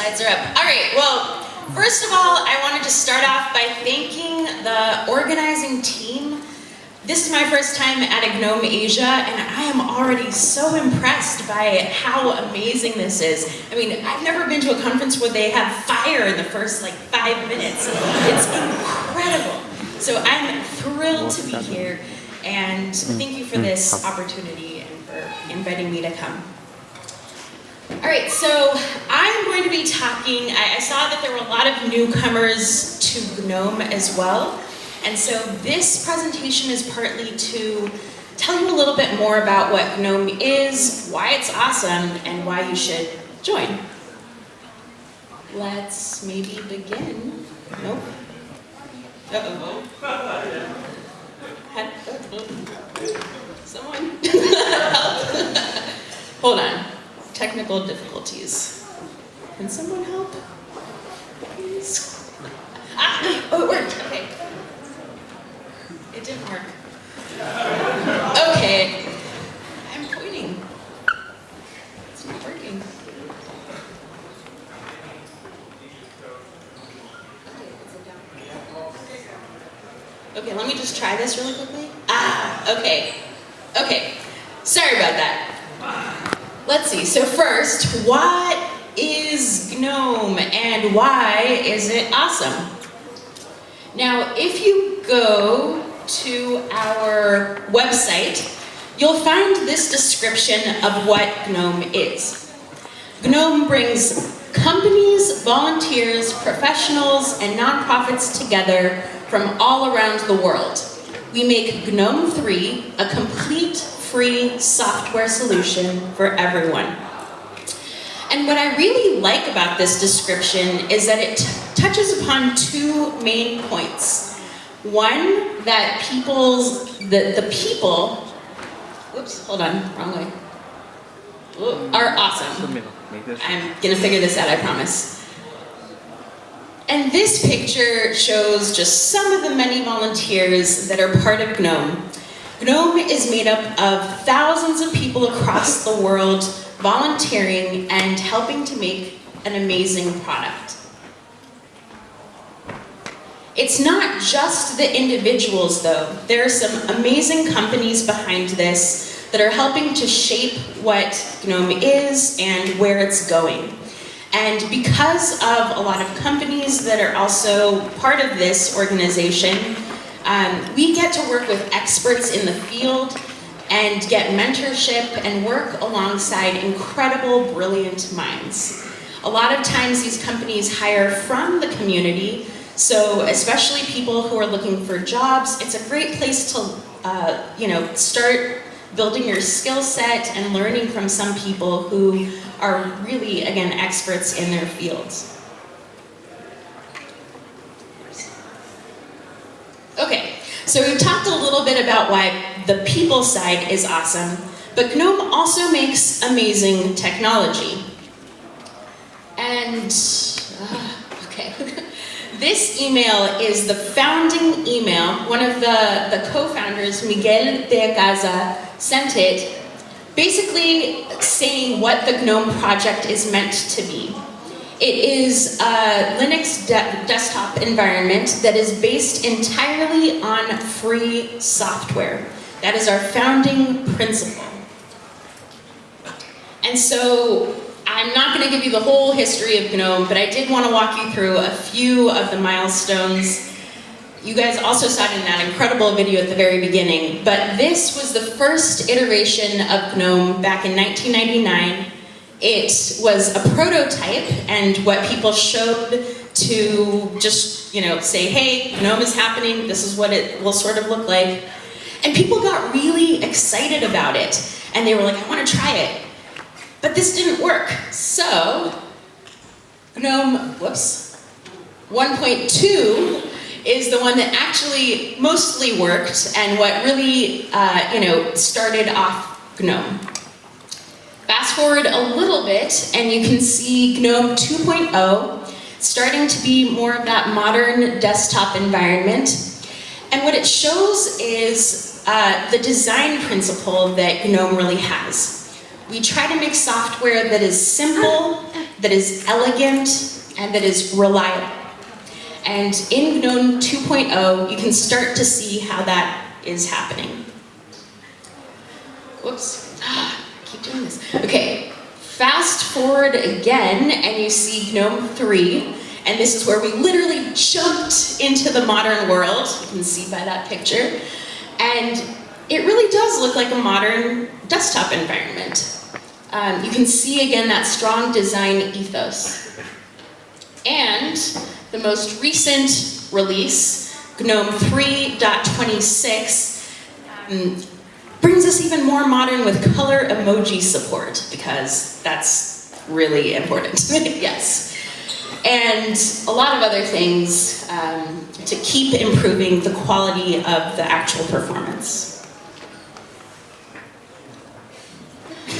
slides are up. All right, well, first of all, I wanted to start off by thanking the organizing team. This is my first time at a GNOME Asia, and I am already so impressed by how amazing this is. I mean, I've never been to a conference where they have fire in the first, 5 minutes. It's incredible. So I'm thrilled to be here, and thank you for this opportunity and for inviting me to come. All right, so I'm going to be talking, I saw that there were a lot of newcomers to GNOME as well, and so this presentation is partly to tell you a little bit more about what GNOME is, why it's awesome, and why you should join. Let's maybe begin. Nope. Uh-oh. Someone help. Hold on. Technical difficulties. Can someone help? Please? Oh, it worked. Okay. It didn't work. Okay. I'm pointing. It's not working. Okay, let me just try this really quickly. Okay. Okay. Sorry about that. Let's see, so first, what is GNOME and why is it awesome? Now, if you go to our website, you'll find this description of what GNOME is. GNOME brings companies, volunteers, professionals, and nonprofits together from all around the world. We make GNOME 3 a complete free software solution for everyone. And what I really like about this description is that it touches upon two main points. One, that the people, whoops, hold on, wrong way, are awesome. I'm gonna figure this out, I promise. And this picture shows just some of the many volunteers that are part of GNOME. GNOME is made up of thousands of people across the world volunteering and helping to make an amazing product. It's not just the individuals though. There are some amazing companies behind this that are helping to shape what GNOME is and where it's going. And because of a lot of companies that are also part of this organization, we get to work with experts in the field and get mentorship and work alongside incredible, brilliant minds. A lot of times these companies hire from the community, so especially people who are looking for jobs, it's a great place to start building your skill set and learning from some people who are really, again, experts in their fields. Okay, so we've talked a little bit about why the people side is awesome, but GNOME also makes amazing technology. And, okay, this email is the founding email. One of the co-founders, Miguel de Gaza, sent it, basically saying what the GNOME project is meant to be. It is a Linux desktop environment that is based entirely on free software. That is our founding principle. And so, I'm not going to give you the whole history of GNOME, but I did want to walk you through a few of the milestones. You guys also saw it in that incredible video at the very beginning, but this was the first iteration of GNOME back in 1999. It was a prototype, and what people showed to just, say, hey, GNOME is happening, this is what it will sort of look like. And people got really excited about it, and they were like, I want to try it. But this didn't work. So, GNOME, 1.2 is the one that actually mostly worked, and what really, started off GNOME. Fast forward a little bit, and you can see GNOME 2.0 starting to be more of that modern desktop environment. And what it shows is the design principle that GNOME really has. We try to make software that is simple, that is elegant, and that is reliable. And in GNOME 2.0, you can start to see how that is happening. Whoops, I keep doing this. Okay, fast forward again, and you see GNOME 3, and this is where we literally jumped into the modern world. You can see by that picture. And it really does look like a modern desktop environment. You can see again that strong design ethos. And the most recent release, GNOME 3.26, brings us even more modern with color emoji support, because that's really important. Yes. And a lot of other things to keep improving the quality of the actual performance.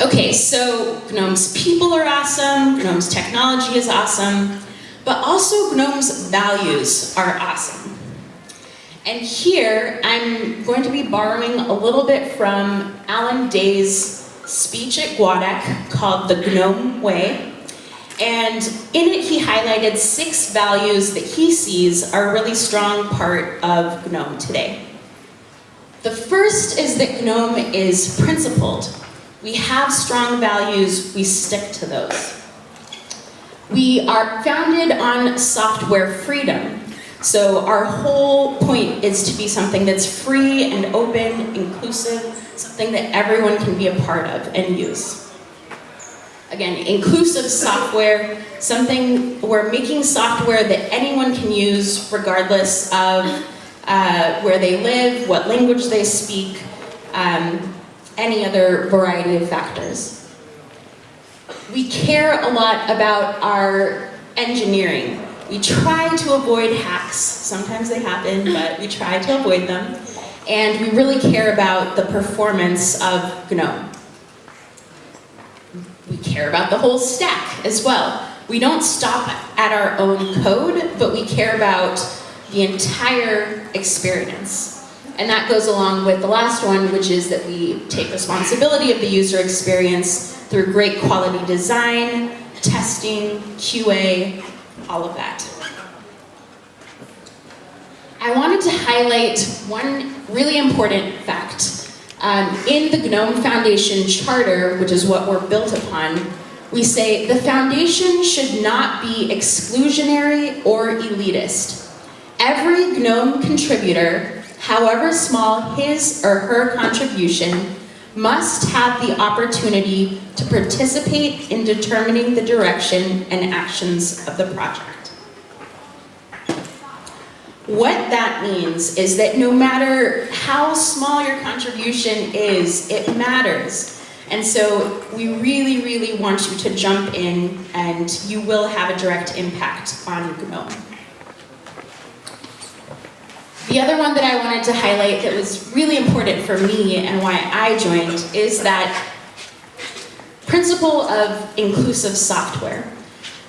Okay, so GNOME's people are awesome, GNOME's technology is awesome, but also GNOME's values are awesome. And here, I'm going to be borrowing a little bit from Alan Day's speech at GWADEC called The GNOME Way. And in it, he highlighted 6 values that he sees are a really strong part of GNOME today. The first is that GNOME is principled. We have strong values, we stick to those. We are founded on software freedom. So our whole point is to be something that's free and open, inclusive, something that everyone can be a part of and use. Again, inclusive software, something we're making software that anyone can use regardless of where they live, what language they speak, any other variety of factors. We care a lot about our engineering. We try to avoid hacks. Sometimes they happen, but we try to avoid them. And we really care about the performance of GNOME. We care about the whole stack as well. We don't stop at our own code, but we care about the entire experience. And that goes along with the last one, which is that we take responsibility of the user experience through great quality design, testing, QA, all of that. I wanted to highlight one really important fact. In the GNOME Foundation Charter, which is what we're built upon, we say the foundation should not be exclusionary or elitist. Every GNOME contributor, however small his or her contribution, must have the opportunity to participate in determining the direction and actions of the project. What that means is that no matter how small your contribution is, it matters. And so we really, really want you to jump in, and you will have a direct impact on GNOME. The other one that I wanted to highlight that was really important for me and why I joined is that principle of inclusive software.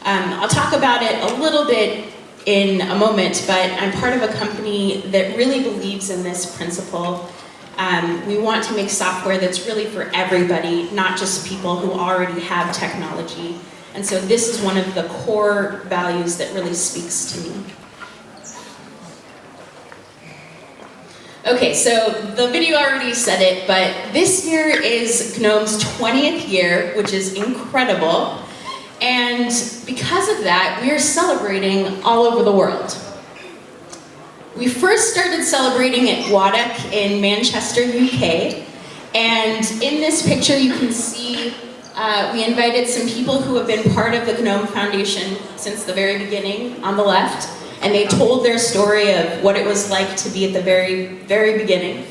I'll talk about it a little bit in a moment, but I'm part of a company that really believes in this principle. We want to make software that's really for everybody, not just people who already have technology. And so this is one of the core values that really speaks to me. Okay, so the video already said it, but this year is GNOME's 20th year, which is incredible. And because of that, we are celebrating all over the world. We first started celebrating at GWADEC in Manchester, UK. And in this picture, you can see we invited some people who have been part of the GNOME Foundation since the very beginning on the left. And they told their story of what it was like to be at the very, very beginning.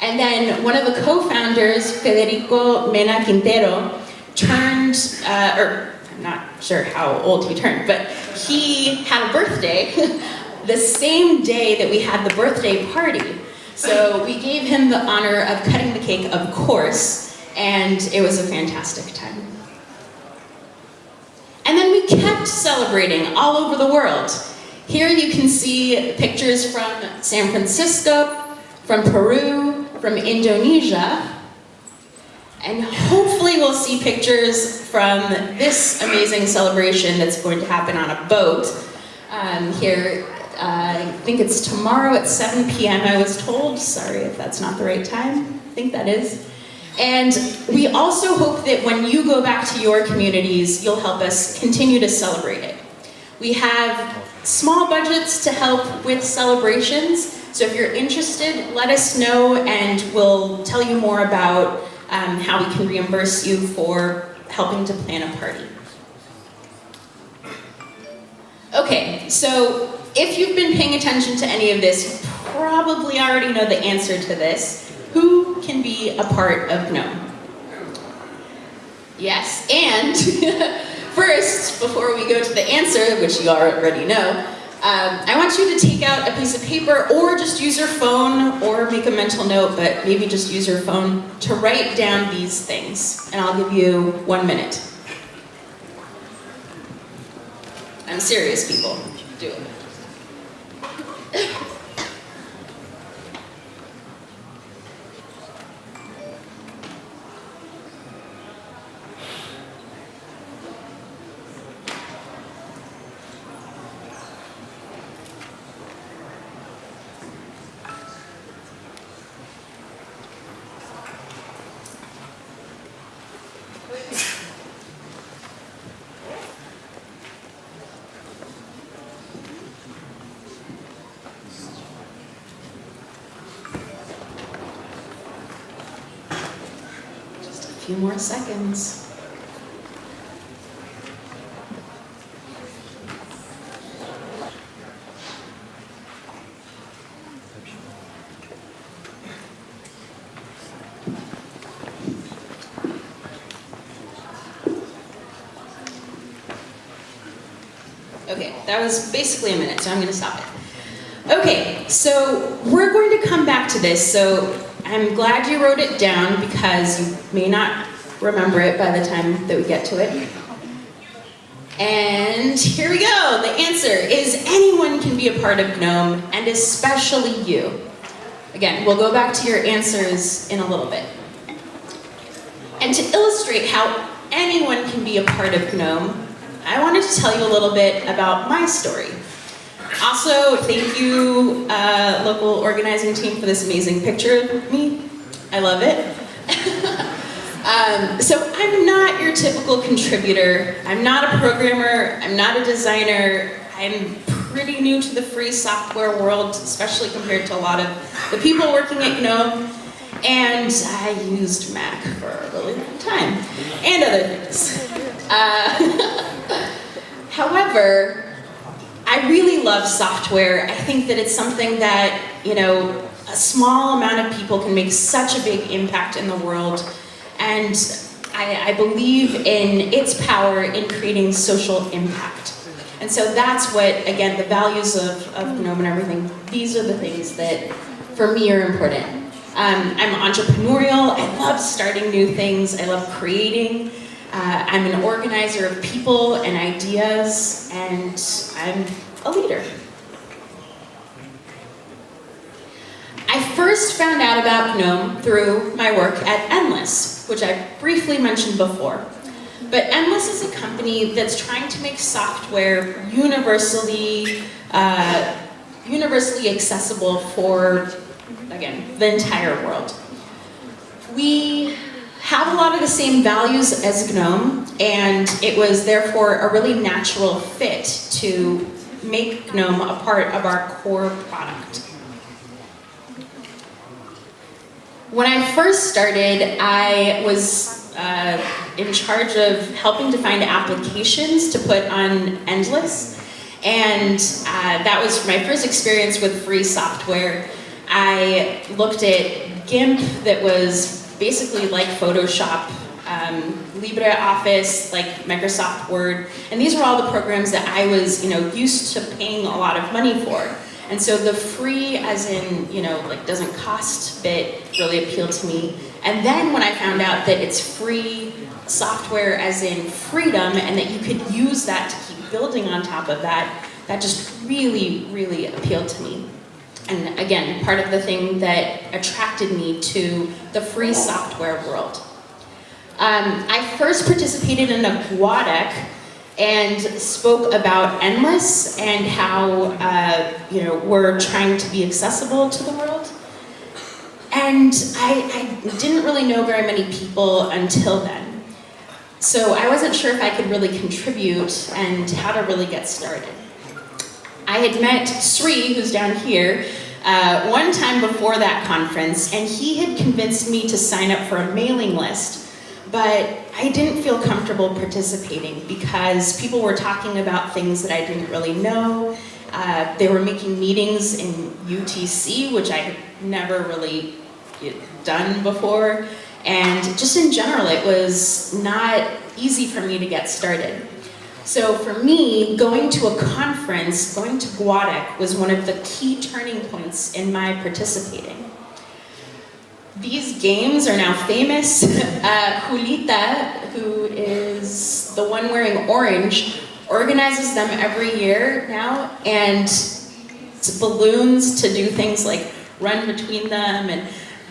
And then one of the co-founders, Federico Mena Quintero, turned, I'm not sure how old he turned, but he had a birthday the same day that we had the birthday party. So we gave him the honor of cutting the cake, of course, and it was a fantastic time. And then we kept celebrating all over the world. Here you can see pictures from San Francisco, from Peru, from Indonesia. And hopefully we'll see pictures from this amazing celebration that's going to happen on a boat here. I think it's tomorrow at 7 p.m. I was told. Sorry if that's not the right time. I think that is. And we also hope that when you go back to your communities, you'll help us continue to celebrate it. We have small budgets to help with celebrations, so if you're interested, let us know and we'll tell you more about how we can reimburse you for helping to plan a party. Okay, so if you've been paying attention to any of this, you probably already know the answer to this. Who can be a part of GNOME? Yes, and first, before we go to the answer, which you already know, I want you to take out a piece of paper or just use your phone or make a mental note, but maybe just use your phone to write down these things. And I'll give you 1 minute. I'm serious, people. Do it. A few more seconds. Okay, that was basically a minute, so I'm going to stop it. Okay, so we're going to come back to this, so I'm glad you wrote it down because you may not remember it by the time that we get to it. And here we go. The answer is anyone can be a part of GNOME, and especially you. Again, we'll go back to your answers in a little bit. And to illustrate how anyone can be a part of GNOME, I wanted to tell you a little bit about my story. Also, thank you, local organizing team, for this amazing picture of me. I love it. So I'm not your typical contributor. I'm not a programmer. I'm not a designer. I'm pretty new to the free software world, especially compared to a lot of the people working at GNOME. And I used Mac for a really long time, and other things. However, I really love software. I think that it's something that, a small amount of people can make such a big impact in the world. And I believe in its power in creating social impact. And so that's what, again, the values of GNOME and everything, these are the things that, for me, are important. I'm entrepreneurial. I love starting new things. I love creating. I'm an organizer of people and ideas, and I'm a leader. I first found out about GNOME through my work at Endless, which I briefly mentioned before. But Endless is a company that's trying to make software universally accessible for, again, the entire world. We have a lot of the same values as GNOME, and it was therefore a really natural fit to make GNOME a part of our core product. When I first started, I was in charge of helping to find applications to put on Endless, and that was my first experience with free software. I looked at GIMP, that was basically like Photoshop, LibreOffice, like Microsoft Word, and these were all the programs that I was, used to paying a lot of money for. And so the free, as in, doesn't cost bit really appealed to me. And then when I found out that it's free software as in freedom, and that you could use that to keep building on top of that, that just really, really appealed to me. And again, part of the thing that attracted me to the free software world. I first participated in a GWADEC and spoke about Endless and how we're trying to be accessible to the world. And I didn't really know very many people until then. So I wasn't sure if I could really contribute and how to really get started. I had met Sri, who's down here, one time before that conference, and he had convinced me to sign up for a mailing list. But I didn't feel comfortable participating because people were talking about things that I didn't really know. They were making meetings in UTC, which I had never really done before. And just in general, it was not easy for me to get started. So for me, going to a conference, going to GWADEC was one of the key turning points in my participating. These games are now famous. Julita, who is the one wearing orange, organizes them every year now, and it's balloons to do things like run between them and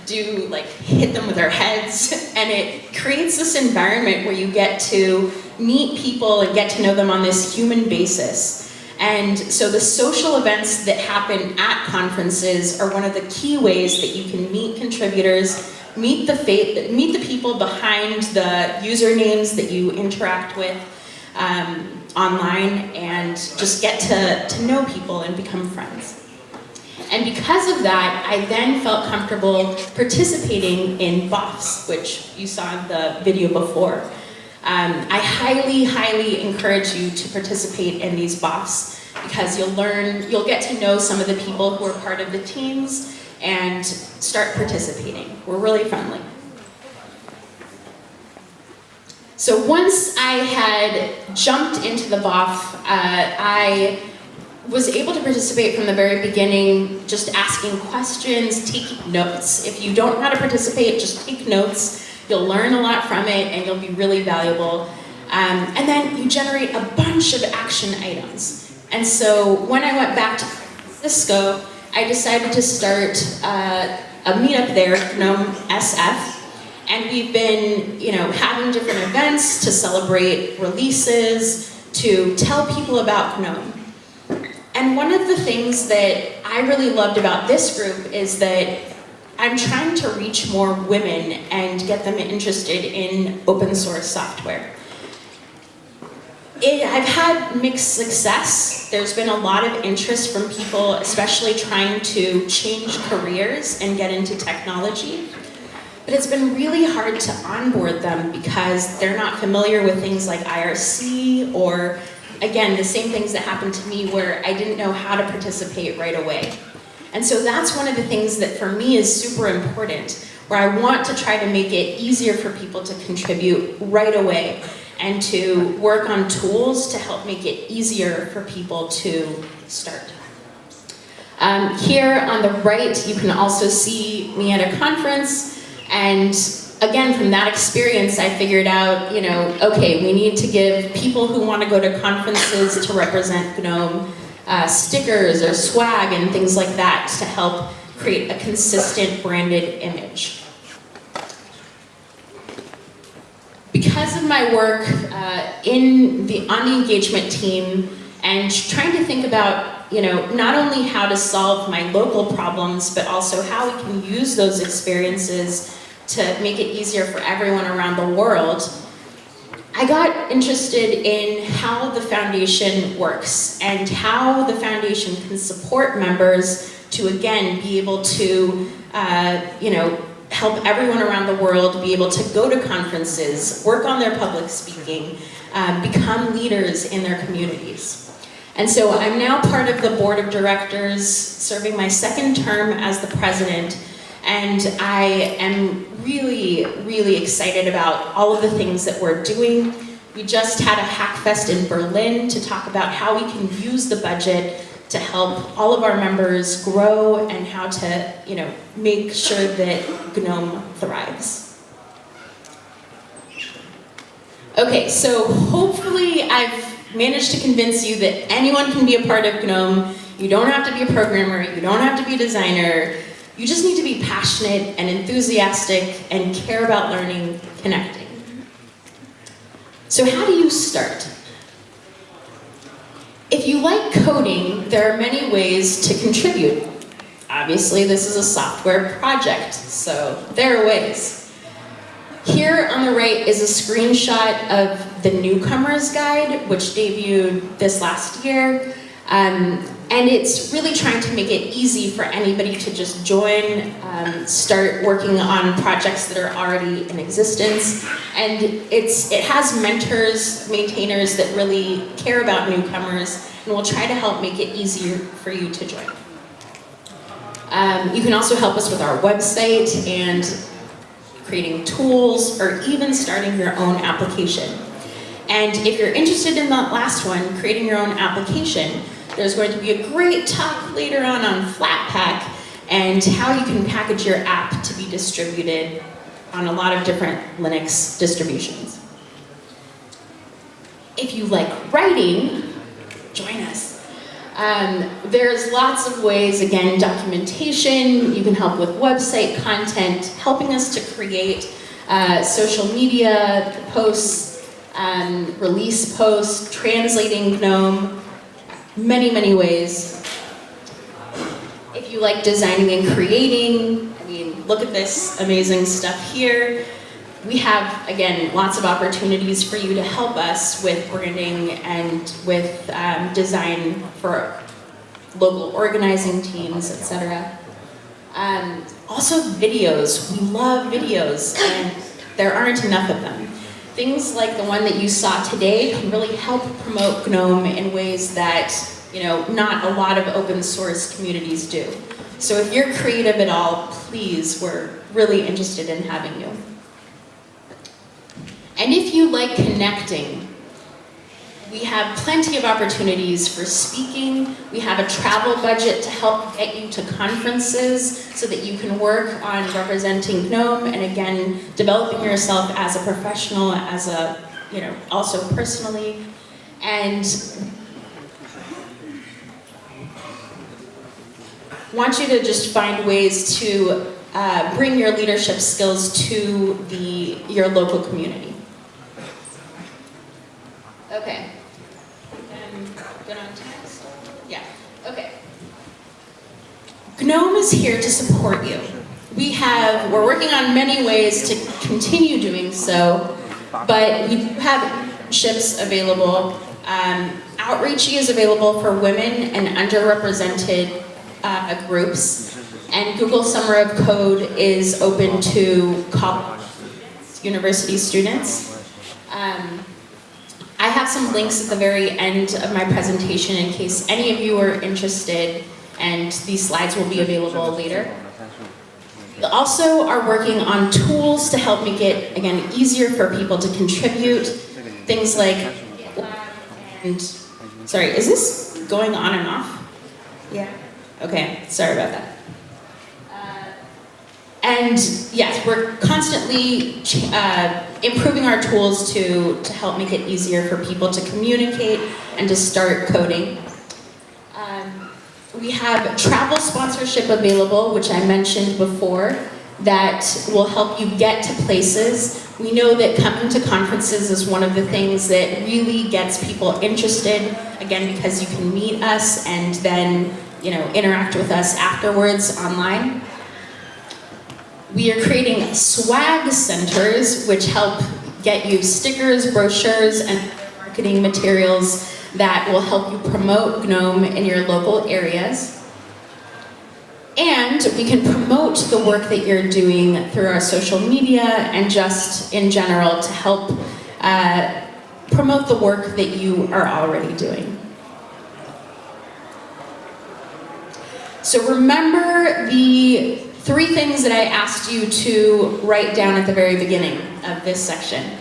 do hit them with their heads, and it creates this environment where you get to meet people and get to know them on this human basis. And so the social events that happen at conferences are one of the key ways that you can meet contributors, meet the people behind the usernames that you interact with online, and just get to know people and become friends. And because of that, I then felt comfortable participating in BOFs, which you saw in the video before. I highly, highly encourage you to participate in these BOFs because you'll get to know some of the people who are part of the teams and start participating. We're really friendly. So once I had jumped into the BOF, I was able to participate from the very beginning, just asking questions, taking notes. If you don't know how to participate, just take notes. You'll learn a lot from it, and you'll be really valuable. And then you generate a bunch of action items. And so when I went back to Francisco, I decided to start a meetup there, GNOME SF. And we've been, having different events to celebrate releases, to tell people about GNOME. And one of the things that I really loved about this group is that I'm trying to reach more women and get them interested in open source software. I've had mixed success. There's been a lot of interest from people, especially trying to change careers and get into technology. But it's been really hard to onboard them because they're not familiar with things like IRC or, again, the same things that happened to me where I didn't know how to participate right away. And so that's one of the things that for me is super important, where I want to try to make it easier for people to contribute right away and to work on tools to help make it easier for people to start. Here on the right, you can also see me at a conference, and again, from that experience, I figured out, okay, we need to give people who want to go to conferences to represent GNOME stickers or swag and things like that to help create a consistent branded image. Because of my work on the engagement team and trying to think about, not only how to solve my local problems, but also how we can use those experiences to make it easier for everyone around the world, I got interested in how the foundation works and how the foundation can support members to, again, be able to, help everyone around the world be able to go to conferences, work on their public speaking, become leaders in their communities. And so I'm now part of the board of directors, serving my second term as the president, and I am really, really excited about all of the things that we're doing. We just had a Hackfest in Berlin to talk about how we can use the budget to help all of our members grow and how to, make sure that GNOME thrives. Okay, so hopefully I've managed to convince you that anyone can be a part of GNOME. You don't have to be a programmer, you don't have to be a designer. You just need to be passionate and enthusiastic and care about learning, connecting. So how do you start? If you like coding, there are many ways to contribute. Obviously, this is a software project, so there are ways. Here on the right is a screenshot of the Newcomer's Guide, which debuted this last year. And it's really trying to make it easy for anybody to just join, start working on projects that are already in existence. And it has mentors, maintainers that really care about newcomers, and will try to help make it easier for you to join. You can also help us with our website and creating tools, or even starting your own application. And if you're interested in that last one, creating your own application, there's going to be a great talk later on Flatpak and how you can package your app to be distributed on a lot of different Linux distributions. If you like writing, join us. There's lots of ways, again, documentation, you can help with website content, helping us to create social media posts, release posts, translating GNOME, many, many ways. If you like designing and creating, I mean, look at this amazing stuff here. We have, again, lots of opportunities for you to help us with branding and with design for local organizing teams, etc. Also videos. We love videos, and there aren't enough of them. Things like the one that you saw today can really help promote GNOME in ways that, not a lot of open source communities do. So if you're creative at all, please, we're really interested in having you. And if you like connecting, we have plenty of opportunities for speaking. We have a travel budget to help get you to conferences so that you can work on representing GNOME and, again, developing yourself as a professional, as a, also personally. And want you to just find ways to bring your leadership skills to your local community. Okay. Good on text? Yeah. Okay. GNOME is here to support you. We're working on many ways to continue doing so, but we have ships available. Outreachy is available for women and underrepresented groups, and Google Summer of Code is open to college, university students. I have some links at the very end of my presentation in case any of you are interested, and these slides will be available later. We also are working on tools to help make it, again, easier for people to contribute. Things like sorry, is this going on and off? Yeah. Okay, sorry about that. And yes, we're constantly improving our tools to help make it easier for people to communicate and to start coding. We have travel sponsorship available, which I mentioned before, that will help you get to places. We know that coming to conferences is one of the things that really gets people interested, again, because you can meet us and then interact with us afterwards online. We are creating swag centers, which help get you stickers, brochures, and marketing materials that will help you promote GNOME in your local areas. And we can promote the work that you're doing through our social media and just in general to help promote the work that you are already doing. So remember the 3 things that I asked you to write down at the very beginning of this section.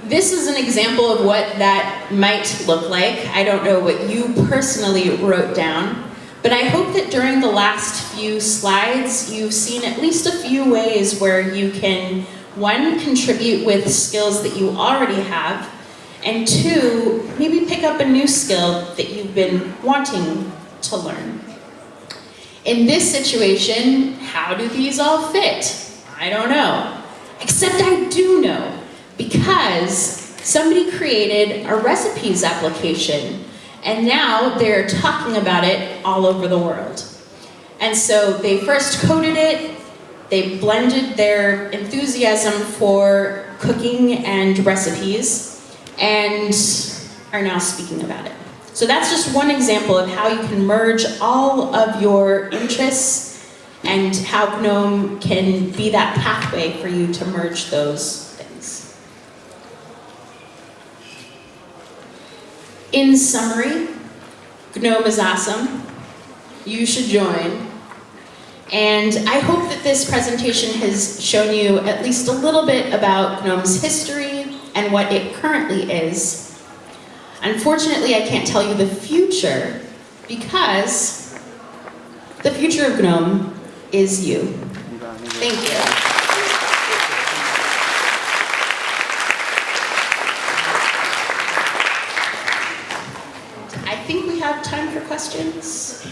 This is an example of what that might look like. I don't know what you personally wrote down, but I hope that during the last few slides, you've seen at least a few ways where you can, 1, contribute with skills that you already have, and 2, maybe pick up a new skill that you've been wanting to learn. In this situation, how do these all fit? I don't know. Except I do know because somebody created a recipes application, and now they're talking about it all over the world. And so they first coded it, they blended their enthusiasm for cooking and recipes, and are now speaking about it. So that's just one example of how you can merge all of your interests and how GNOME can be that pathway for you to merge those things. In summary, GNOME is awesome. You should join. And I hope that this presentation has shown you at least a little bit about GNOME's history and what it currently is. Unfortunately, I can't tell you the future because the future of GNOME is you. Thank you. I think we have time for questions.